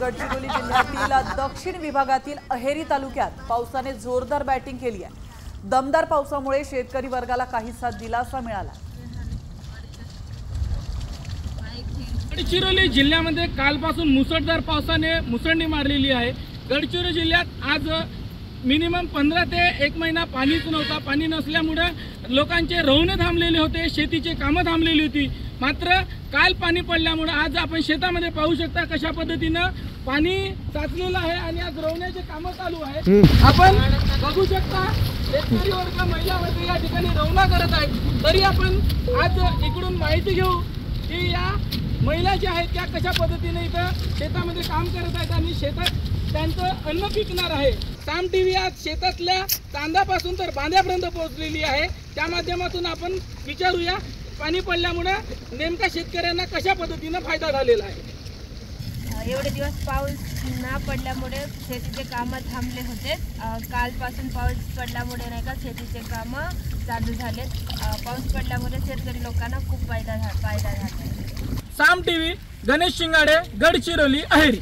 गडचिरोली जिल्ह्यातील दक्षिण विभागातील अहेरी तालुक्यात पावसाने जोरदार बॅटिंग केली आहे। दमदार पावसामुळे शेतकरी वर्गाला काहीसा दिलासा मिळाला। गडचिरोली जिल्ह्यामध्ये कालपासून मुसळधार पावसाने मुसळणी मारलेली आहे। गडचिरोली जिल्ह्यात आज मिनिमम 15 ते 1 महिना पाणीच नव्हता। पाणी नसल्यामुळे लोकांचे रवणे थांबलेले होते, शेतीचे कामं थांबलेली होती। मात्र काल पाणी पडल्यामुळे आज आपण शेतामध्ये पाहू शकता कशा पद्धतीने पाणी साचलेलं आहे आणि आज रवण्याचे कामं चालू आहेत। आपण बघू शकता शेतकरी वर्ग महिला वर्ग या ठिकाणी रवणा करत आहेत। तरी आपण आज इकडून माहिती घेऊ की या महिला ज्या आहेत त्या कशा पद्धतीने इथं शेतामध्ये काम करत आहेत आणि शेतात त्यांचं अन्न पिकणार आहे। साम टीव्ही आज शेतातल्या तांदापासून तर बांध्यापर्यंत पोहोचलेली आहे। त्या माध्यमातून आपण विचारूया पाणी पडल्यामुळे नेमका शेतकऱ्यांना कशा पद्धतीने फायदा झालेला आहे। एवढे दिवस पाऊस न पडल्यामुळे शेतीचे कामं थांबले होते। कालपासून पाऊस पडल्यामुळे नाही का शेतीचे कामं चालू झालेत। पाऊस पडल्यामुळे शेतकरी लोकांना खूप फायदा झाला। साम टीव्ही, गणेश शिंगाडे, गडचिरोली, अहेरी।